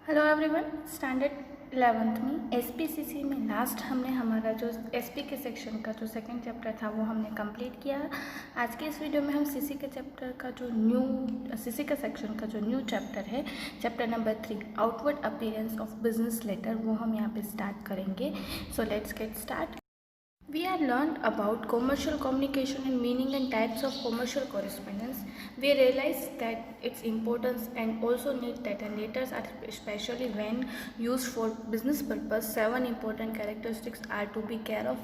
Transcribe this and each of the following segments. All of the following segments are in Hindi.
Hello everyone. स्टैंडर्ड 11th में एसपीसीसी में लास्ट हमने हमारा जो एसपी के सेक्शन का जो सेकंड चैप्टर था वो हमने कंप्लीट किया। आज के इस वीडियो में हम सीसी के चैप्टर का सीसी का सेक्शन का जो न्यू चैप्टर है, chapter number 3 outward appearance of business letter, वो हम यहाँ पे स्टार्ट करेंगे। So let's get start. We have learned about commercial communication and meaning and types of commercial correspondence. We realized that its importance and also need that letters are especially when used for business purpose. 7 important characteristics are to be care of.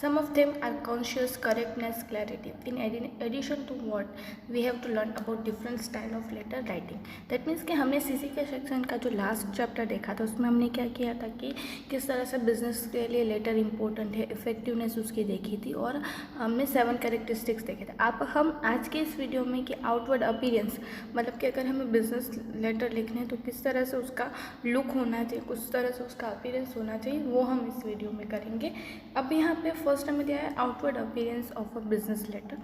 Some of them are conscious, correctness, clarity. In addition to what we have to learn about different style of letter writing. That means कि हमने सीसी के सेक्शन का जो लास्ट चैप्टर देखा था उसमें हमने क्या किया था कि किस तरह से बिजनेस के लिए लेटर इंपॉर्टेंट है, इफेक्टिवनेस उसकी देखी थी और हमने 7 कैरेक्टरिस्टिक्स देखे थे। अब हम आज के इस वीडियो में कि आउटवर्ड अपीयरेंस मतलब कि अगर हमें बिजनेस लेटर लिखने हैं तो किस तरह से उसका लुक होना चाहिए, किस तरह से उसका अपीयरेंस होना चाहिए, वो हम इस वीडियो में करेंगे। अब यहाँ पे फर्स्ट हमें दिया है outward appearance of a business letter.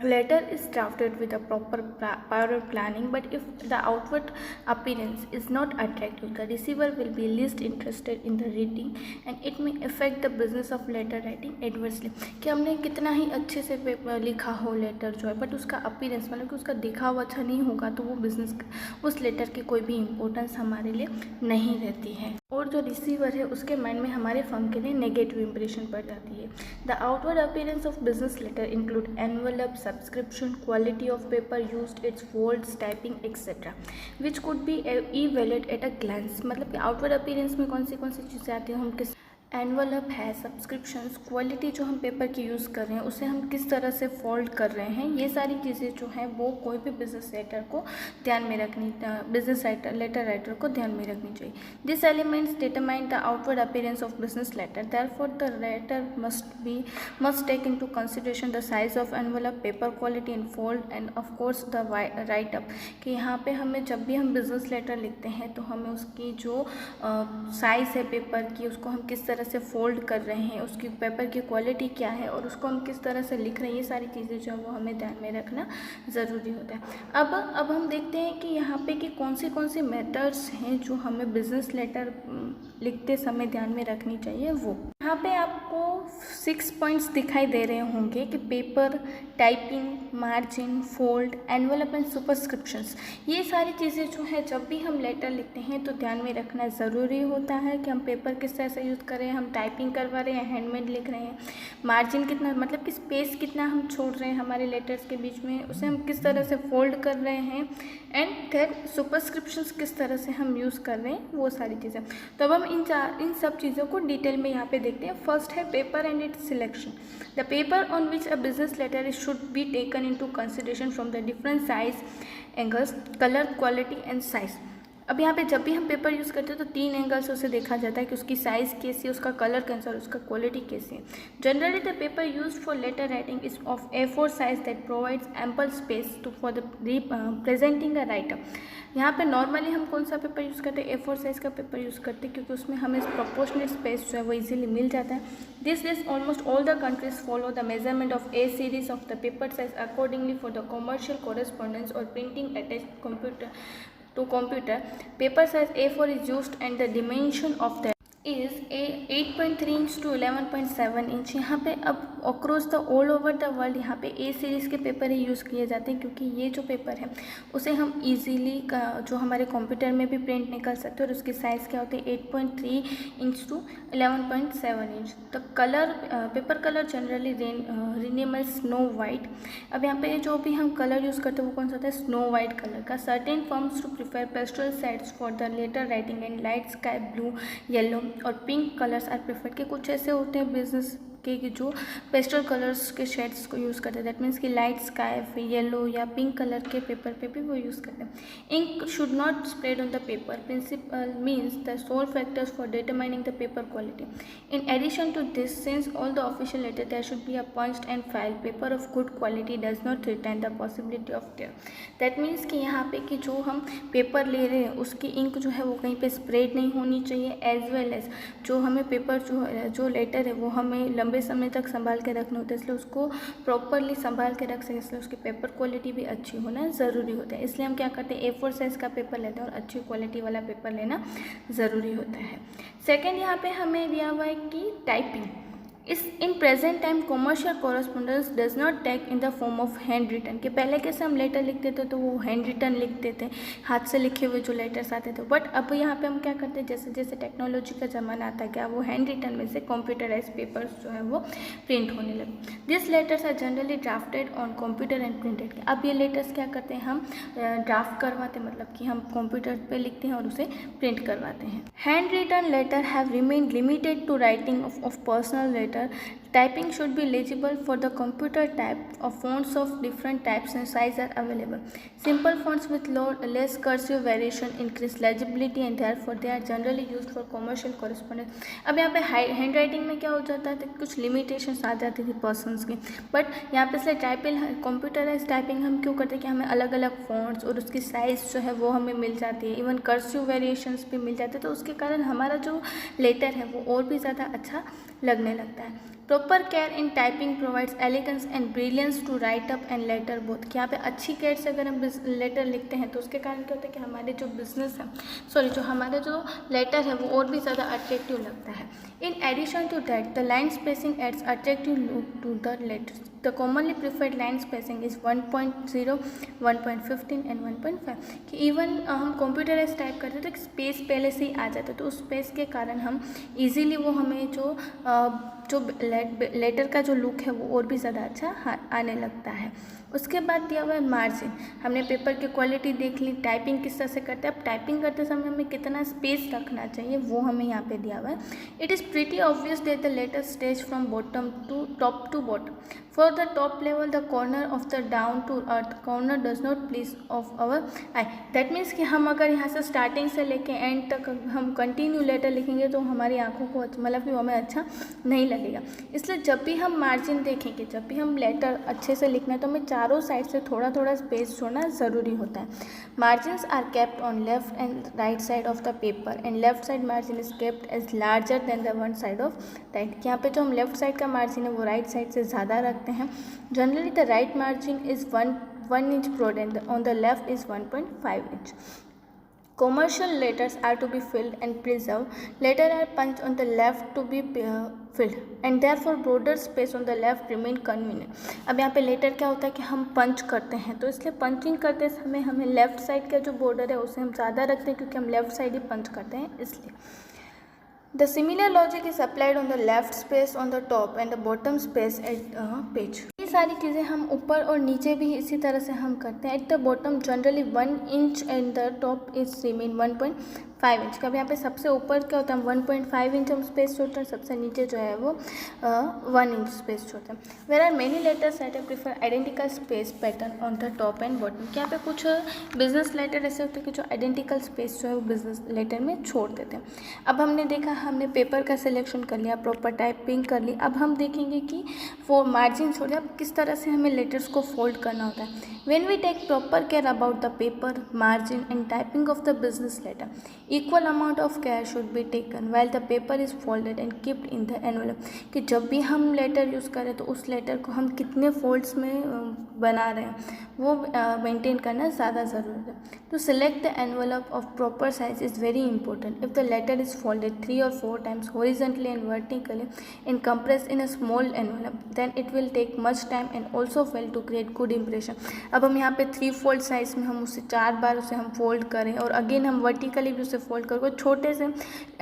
Letter is drafted with a proper prior planning, but if the outward appearance is not attractive, the receiver will be least interested in the reading and it may affect the business of letter writing adversely. कि हमने कितना ही अच्छे से लिखा हो लेटर जो है, बट उसका अपीयरेंस मतलब कि उसका दिखावा अच्छा नहीं होगा तो वो बिजनेस उस लेटर की कोई भी इम्पोर्टेंस हमारे लिए नहीं रहती है और जो रिसीवर है उसके माइंड में हमारे फर्म के लिए नेगेटिव इंप्रेशन पड़ जाती है। The outward appearance of business letter include envelope, subscription, quality of paper used, its folds, typing, etc. which could be evaluated at a glance. मतलब कि आउटवर्ड अपीयरेंस में कौन सी चीज़ें आती हैं, हम किस एनवलप है, सब्सक्रिप्शंस, क्वालिटी जो हम पेपर की यूज़ कर रहे हैं उसे हम किस तरह से फोल्ड कर रहे हैं, ये सारी चीज़ें जो हैं वो कोई भी बिजनेस लेटर को ध्यान में रखनी, बिजनेस लेटर राइटर को ध्यान में रखनी चाहिए। This elements determine the outward appearance of business letter, therefore the letter must take into consideration the size of envelope, paper quality and fold and of course the write up. कि यहाँ पे हमें जब भी हम बिजनेस लेटर लिखते हैं तो हमें उसकी जो साइज़ है पेपर की उसको हम किस तरह से फोल्ड कर रहे हैं, उसकी पेपर की क्वालिटी क्या है और उसको हम किस तरह से लिख रहे हैं, ये सारी चीज़ें जो है वो हमें ध्यान में रखना ज़रूरी होता है। अब हम देखते हैं कि यहाँ पे कि कौन सी मेथड्स हैं जो हमें बिजनेस लेटर लिखते समय ध्यान में रखनी चाहिए। वो यहाँ पे आपको 6 पॉइंट्स दिखाई दे रहे होंगे कि paper, typing, margin, fold, envelope and superscriptions, ये सारी चीज़ें जो है जब भी हम लेटर लिखते हैं तो ध्यान में रखना ज़रूरी होता है कि हम पेपर किस तरह से यूज़ कर रहे हैं, हम टाइपिंग करवा रहे हैं, हैंडमेड लिख रहे हैं, मार्जिन कितना मतलब कि स्पेस कितना हम छोड़ रहे हैं हमारे लेटर्स के बीच में, उसे हम किस तरह से फोल्ड कर रहे हैं, एंड फिर सुपरस्क्रिप्शंस किस तरह से हम यूज़ कर रहे हैं, वो सारी चीज़ें। तो अब हम इन सब चीज़ों को डिटेल में यहाँ पे देखते हैं। फर्स्ट है paper and its selection. The paper on which a business letter should be taken into consideration from the different size, angles, colour, quality and size. अब यहाँ पे जब भी हम पेपर यूज़ करते हैं तो 3 एंगल से उसे देखा जाता है कि उसकी साइज़ कैसी है, उसका कलर कैसा है, उसका क्वालिटी कैसी है। Generally the paper used for letter writing is of A4 size that provides ample space to for the presenting a writer. यहाँ पे नॉर्मली हम कौन सा पेपर यूज़ करते हैं, A4 साइज़ का पेपर यूज़ करते हैं क्योंकि उसमें हमें प्रोपोर्शनेट स्पेस जो है वो इजीली मिल जाता है। This almost all the countries follow the measurement of A series of the paper size accordingly for the commercial correspondence और printing attached computer. Paper size A4 is used and the dimension of the is 8.3 inch to 11.7 inch. यहाँ पे अब across the all over the world यहाँ पे A सीरीज़ के पेपर ही यूज़ किए जाते हैं क्योंकि ये जो पेपर है उसे हम इजीली जो हमारे कंप्यूटर में भी प्रिंट नहीं कर सकते और उसकी साइज़ क्या होती है 8.3 inch to 11.7 inch. The colour paper colour generally remain as snow white. अब यहाँ पे जो भी हम कलर यूज़ करते हैं वो कौन सा होता है, स्नो वाइट कलर का। Certain firms to prefer pastel shades for the letter writing and light sky blue, yellow और पिंक कलर्स आर प्रेफर्ड। के कुछ ऐसे होते हैं बिजनेस के कि जो पेस्टल कलर्स के शेड्स को यूज़ करते हैं, दैट मीन्स कि लाइट स्काई, फिर येलो या पिंक कलर के पेपर पे भी वो यूज़ करते हैं। Ink should not spread on the paper principal means the sole factors for determining the paper quality. In addition to this, since all the official letter there should be a punched and file paper of good quality does not retain the possibility of tear. That means कि यहाँ पे कि जो हम पेपर ले रहे हैं उसकी इंक जो है वो कहीं पे स्प्रेड नहीं होनी चाहिए, एज वेल एज जो हमें पेपर जो लेटर है वो हमें लंबे लंबे समय तक संभाल के रखने होते हैं, इसलिए उसको प्रॉपरली संभाल के रख सकें, इसलिए उसकी पेपर क्वालिटी भी अच्छी होना ज़रूरी होता है। इसलिए हम क्या करते हैं, A4 साइज़ का पेपर लेते हैं और अच्छी क्वालिटी वाला पेपर लेना ज़रूरी होता है। सेकेंड यहाँ पे हमें दिया हुआ है कि typing in present time commercial correspondence does not take in the form of hand written. कि पहले कैसे हम लेटर लिखते थे तो वो हैंड रिटन लिखते थे, हाथ से लिखे हुए जो लेटर्स आते थे, बट अब यहाँ पे हम क्या करते हैं, जैसे जैसे टेक्नोलॉजी का ज़माना आता गया, वो हैंड रिटन में से कंप्यूटराइज पेपर्स जो है वो प्रिंट होने लगे। This letters are generally drafted on computer and printed. अब ये लेटर्स क्या करते हैं, हम ड्राफ्ट करवाते हैं, मतलब कि हम कंप्यूटर पे लिखते हैं और उसे प्रिंट करवाते हैं। Hand written letter have remain limited to writing of personal letter. Typing should be legible for the computer type of fonts of different types and size are available. Simple fonts with less cursive variation increase legibility and therefore they are generally used for commercial correspondence. अब यहाँ पे हैंड राइटिंग में क्या हो जाता है, कुछ लिमिटेशंस आ जाती थी पर्सन्स की, बट यहाँ पे इसलिए कंप्यूटराइज टाइपिंग हम क्यों करते हैं कि हमें अलग अलग फॉन्ट्स और उसकी साइज़ जो है वो हमें मिल जाती है, इवन कर्सिव वेरिएशंस भी मिल जाते हैं, तो उसके कारण हमारा जो लेटर है वो और भी ज़्यादा अच्छा लगने लगता है। Proper care in typing provides elegance and brilliance to write up and letter both. कि यहाँ पे अच्छी केयर से अगर हम लेटर लिखते हैं तो उसके कारण क्या होता है कि हमारे जो बिजनेस है जो हमारा जो लेटर है वो और भी ज़्यादा अट्रैक्टिव लगता है। In addition to that the line spacing adds attractive look to the letters. The commonly preferred line spacing is 1.0, 1.15 and 1.5। कि इवन हम कंप्यूटराइज टाइप करते हैं तो स्पेस पहले से ही आ जाता है, तो उस स्पेस के कारण हम इजीली वो हमें जो लेटर का जो लुक है वो और भी ज़्यादा अच्छा आने लगता है। उसके बाद दिया हुआ है मार्जिन। हमने पेपर की क्वालिटी देख ली, टाइपिंग किस तरह से करते हैं। अब टाइपिंग करते समय हमें कितना स्पेस रखना चाहिए वो हमें यहाँ पे दिया हुआ है। It is pretty obvious that the letter stage from bottom to top to bottom. For the top level the corner of the down to earth corner does not please of our eye. That means कि हम अगर यहाँ से स्टार्टिंग से लेके एंड तक हम कंटिन्यू लेटर लिखेंगे तो हमारी आँखों को मतलब कि हमें अच्छा नहीं लगेगा। इसलिए जब भी हम मार्जिन देखेंगे, जब भी हम लेटर अच्छे से लिखना है तो हमें चारों साइड से थोड़ा थोड़ा स्पेस छोड़ना ज़रूरी होता है। Margins are kept on left and right side of the paper and left side margin is kept as larger than the one side of right. यहाँ पे जो हम लेफ्ट साइड का मार्जिन है वो राइट साइड से ज़्यादा रखते हैं। Generally the right margin is 1 inch broad and on the left is 1.5 inch. Commercial letters are to be filled and preserved. Letters are punched on the left to be filled and therefore broader space on the left remain convenient. अब यहाँ पे लेटर क्या होता है कि हम पंच करते हैं, तो इसलिए पंचिंग करते समय हमें लेफ्ट साइड का जो बॉर्डर है उसे हम ज़्यादा रखते हैं क्योंकि हम लेफ्ट साइड ही पंच करते हैं इसलिए। The similar logic is applied on the left space on the top and the bottom space at page. ये सारी चीज़ें हम ऊपर और नीचे भी इसी तरह से हम करते हैं। At the bottom generally 1 inch and the top is remain 1.5 inch. कब यहाँ पे सबसे ऊपर क्या होता है, 1.5 इंच हम स्पेस छोड़ते हैं, सबसे नीचे जो है वो 1 इंच स्पेस छोड़ते हैं। Where are many letters that prefer identical space pattern on the top and bottom. यहाँ पे कुछ बिजनेस लेटर ऐसे होते हैं कि जो आइडेंटिकल स्पेस जो है वो बिजनेस लेटर में छोड़ देते हैं। अब हमने देखा, हमने पेपर का सिलेक्शन कर लिया, प्रॉपर टाइपिंग कर ली। अब हम देखेंगे कि वो मार्जिन छोड़े, अब किस तरह से हमें लेटर्स को फोल्ड करना होता है। When we take proper care about the paper, margin and typing of the business letter, equal amount of care should be taken while the paper is folded and kept in the envelope। कि जब भी हम लेटर यूज़ करें तो उस लेटर को हम कितने फोल्ड्स में बना रहे हैं वो मेंटेन करना ज़्यादा ज़रूरी है। To select the envelope of proper size is very important. If the letter is folded 3 or 4 times horizontally and vertically and compressed in a small envelope, then it will take much time and also fail to create good impression। अब हम यहाँ पे 3 फोल्ड साइज़ में हम उसे 4 बार उसे हम फोल्ड करें और अगेन हम वर्टिकली भी उसे फोल्ड करके छोटे से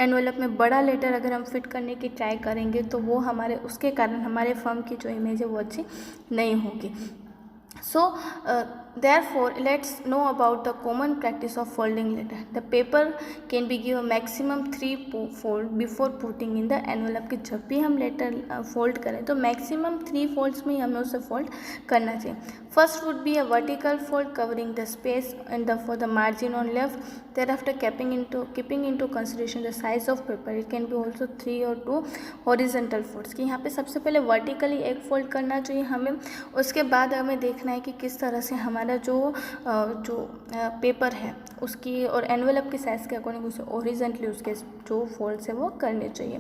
एनवेलप में बड़ा लेटर अगर हम फिट करने की ट्राई करेंगे तो वो हमारे उसके कारण हमारे फर्म की जो इमेज है वो अच्छी नहीं होगी। So therefore let's know about the common practice of folding letter. The paper can be given maximum 3 fold before putting in the envelope। कि जब भी हम लेटर फोल्ड करें तो मैक्सिमम 3 फोल्ड्स में हमें उसे फोल्ड करना चाहिए। First would be a vertical fold covering the space and for the margin on left. thereafter keeping into consideration the size of paper, it can be also 3 or 2 horizontal folds। कि यहाँ पे सबसे पहले वर्टिकली एक फोल्ड करना चाहिए हमें, उसके बाद हमें देखना है कि किस तरह से हमारा जो पेपर है उसकी और एनवेलप के साइज़ के अकॉर्डिंग उसे ओरिजेंटली उसके जो फोल्ड्स है वो करने चाहिए।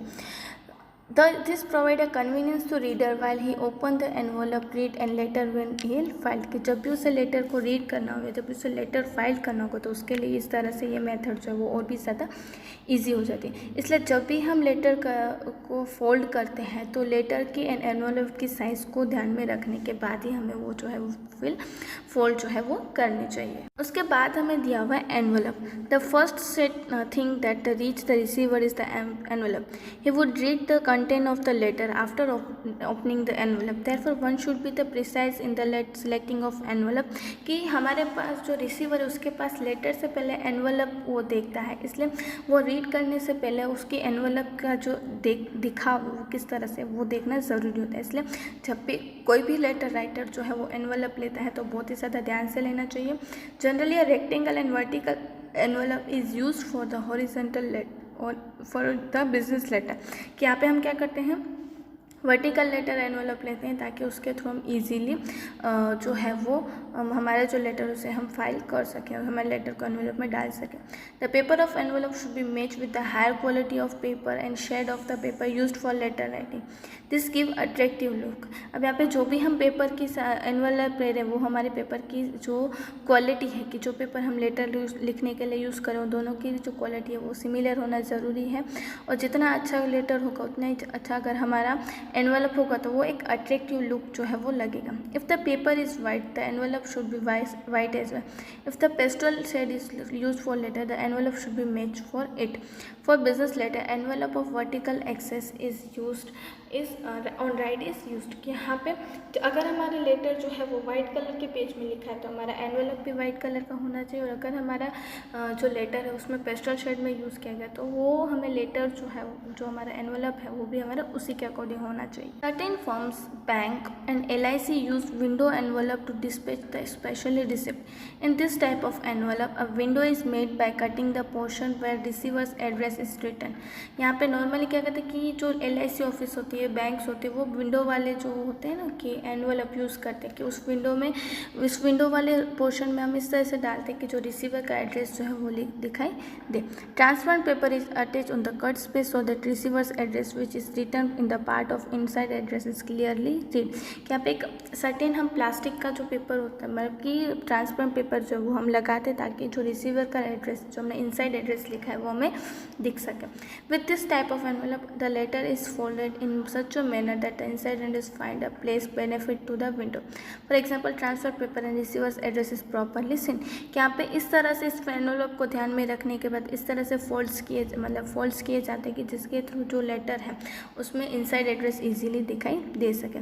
This provide a convenience to reader while he open the envelope, read and later when he filed, कि जब भी उसे लेटर को रीड करना होगा, जब भी उसे लेटर फाइल करना होगा तो उसके लिए इस तरह से ये मेथड जो है वो और भी ज़्यादा ईजी हो जाती है। इसलिए जब भी हम लेटर को फोल्ड करते हैं तो लेटर की एंड एनवलप की साइज़ को ध्यान में रखने के बाद ही हमें वो जो है वो फोल्ड जो है वो करनी चाहिए। उसके बाद हमें दिया हुआ है envelope. The first set thing that reach the receiver is the envelope. He would read the content of the letter after opening the envelope. Therefore one should be the precise in the selecting of envelope, कि हमारे पास जो रिसीवर है उसके पास लेटर से पहले एनवलप वो देखता है, इसलिए वो रीड करने से पहले उसकी एनवलप का जो दिखा वो किस तरह से वो देखना ज़रूरी होता है। इसलिए जब भी कोई भी लेटर राइटर जो है वो एनवलप लेता है तो बहुत ही ज़्यादा ध्यान से लेना चाहिए। Generally a rectangle and vertical envelope is use for the horizontal letter और फॉर द बिजनेस लेटर, कि यहाँ पे हम क्या करते हैं वर्टिकल लेटर एनवलप लेते हैं ताकि उसके थ्रू हम इजीली जो है वो हमारा जो लेटर उसे हम फाइल कर सकें और हमारे लेटर को एनवलप में डाल सकें। The paper of envelope should be match with the higher quality of paper and shade of the paper used for letter writing. This give attractive look. अब यहाँ पे जो भी हम पेपर की एनवलप ले रहे हैं वो हमारे पेपर की जो क्वालिटी है, कि जो पेपर हम लेटर लिखने के लिए यूज़ करें दोनों की जो क्वालिटी है वो सिमिलर होना ज़रूरी है, और जितना अच्छा लेटर होगा उतना ही अच्छा अगर हमारा एनवलप होगा तो वो एक अट्रैक्टिव लुक जो है वो लगेगा। If the paper is white the envelope should be white as well. If the pastel shade is use for letter the envelope should be match for it. For business letter envelope of vertical access is used is on right is used, कि यहाँ पे अगर हमारे लेटर जो है वो वाइट कलर के पेज में लिखा है तो हमारा एनवलप भी वाइट कलर का होना चाहिए, और अगर हमारा जो लेटर है उसमें पेस्टल शेड में यूज़ किया गया तो वो हमें लेटर जो है जो हमारा एनवलप है वो भी हमारा उसी के अकॉर्डिंग होना चाहिए। Certain firms, bank and LIC use window envelope to dispatch the specially receipt. In this type of envelope, a window is made by cutting the portion where receiver's address is written. यहाँ पे नॉर्मली क्या कहते हैं कि जो LIC ऑफिस होती है, बैंक्स होते हैं, वो विंडो वाले जो होते हैं ना कि एनवलप यूज़ करते हैं, कि उस विंडो वाले पोर्शन में हम इस तरह से डालते हैं कि जो रिसीवर का एड्रेस जो है वो दिखाई दे। Transparent paper is attach on the cut space so that receivers address which is written in the part of inside address is clearly read. यहाँ पे एक सर्टेन हम प्लास्टिक का जो पेपर होता है मतलब कि ट्रांसपेरेंट पेपर जो वो हम लगाते हैं ताकि जो रिसीवर का एड्रेस जो हमने इनसाइड एड्रेस लिखा है वो हमें दिख सके। With this type of envelope the letter is folded in such a manner that the inside address find a place benefit to the window. For example transfer paper and receiver's address is properly seen. यहाँ पे इस तरह से इस एनवलप को ध्यान में रखने के बाद इस तरह से फोल्ड्स किए जाते हैं कि जिसके थ्रू जो लेटर है उसमें इनसाइड एड्रेस इजीली दिखाई दे सके।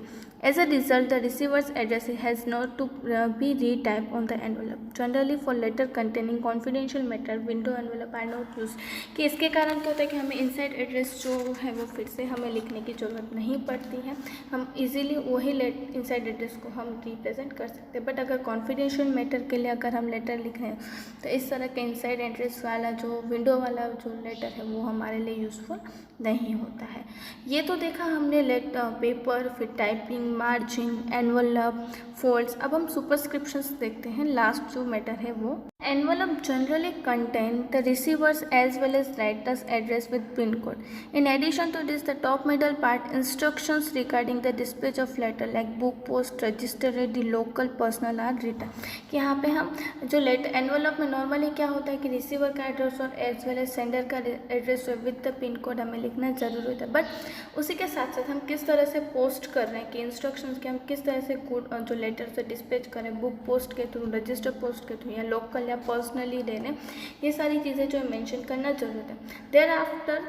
As a result the receiver's address has not to be retype on the envelope. Generally for letter containing confidential matter window envelope are not use, कि इसके कारण क्या होता है कि हमें इनसाइड एड्रेस जो है वो फिर से हमें लिखने की ज़रूरत नहीं पड़ती है, हम इजीली वही इनसाइड एड्रेस को हम रिप्रेजेंट कर सकते हैं। बट अगर कॉन्फिडेंशियल मैटर के लिए अगर हम लेटर लिख रहे हैं तो इस तरह के इनसाइड एड्रेस वाला जो विंडो वाला जो लेटर है वो हमारे लिए यूज़फुल नहीं होता है। ये तो देखा हमने पेपर, फिर टाइपिंग, मार्जिन, एनवलप, फोल्ड्स। अब हम सुपरस्क्रिप्शंस देखते हैं। लास्ट जो मैटर है वो envelope generally contain the receivers as well as writer's address with pin code. In addition to this, the top middle part instructions regarding the dispatch of letter like book, post, register at the local, personal are written. कि यहाँ पे हम जो लेटर एनवलप में नॉर्मली क्या होता है कि रिसीवर का एड्रेस और एज वेल एज सेंडर का address with the pin code हमें लिखना ज़रूरी होता है। बट उसी के साथ साथ हम किस तरह से पोस्ट कर रहे हैं कि इंस्ट्रक्शंस के हम किस तरह से जो लेटर से डिस्पैच करें, बुक पोस्ट के थ्रू, रजिस्टर पोस्ट के थ्रू या लोकल या पर्सनली देने, ये सारी चीज़ें जो मेंशन करना जरूरत है। Thereafter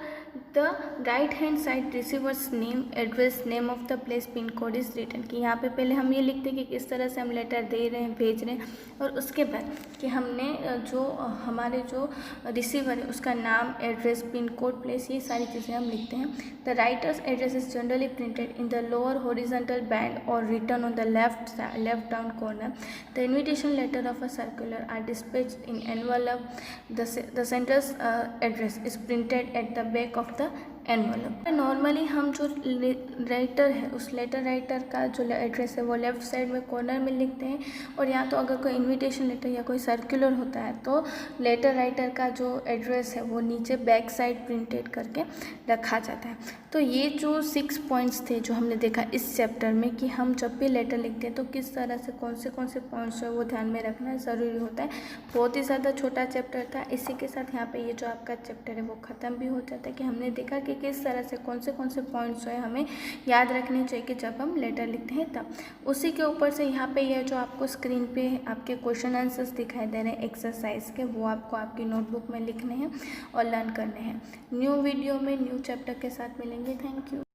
the right hand side receiver's name, address, name of the place, pin code is written, कि यहाँ पे पहले हम ये लिखते हैं कि किस तरह से हम लेटर दे रहे हैं, भेज रहे हैं, और उसके बाद कि हमने जो हमारे जो रिसीवर है उसका नाम, एड्रेस, पिन कोड, प्लेस, ये सारी चीज़ें हम लिखते हैं। The writers address is generally printed in the lower horizontal band और written on the left down corner. The invitation letter of a circular are dispatched in envelope. The sender's address is printed at the back of the envelope. Normally हम जो राइटर है उस लेटर राइटर का जो एड्रेस है वो लेफ़्ट साइड में कॉर्नर में लिखते हैं, और या तो अगर कोई इनविटेशन लेटर या कोई सर्कुलर होता है तो लेटर राइटर का जो एड्रेस है वो नीचे बैक साइड प्रिंटेड करके रखा जाता है। तो ये जो 6 पॉइंट्स थे जो हमने देखा इस चैप्टर में कि हम जब भी लेटर लिखते हैं तो किस तरह से कौन से पॉइंट्स है वो ध्यान में रखना ज़रूरी होता है। बहुत ही ज़्यादा छोटा चैप्टर था। इसी के साथ यहाँ पे ये जो आपका चैप्टर है वो ख़त्म भी हो जाता है कि हमने देखा कि किस तरह से कौन से पॉइंट्स है हमें याद रखने चाहिए कि जब हम लेटर लिखते हैं तब। उसी के ऊपर से यहाँ पे ये जो आपको स्क्रीन पे आपके क्वेश्चन आंसर्स दिखाई दे रहे हैं एक्सरसाइज के, वो आपको आपकी नोटबुक में लिखने हैं और लर्न करने हैं। न्यू वीडियो में न्यू चैप्टर के साथ मिलेंगे। Thank you.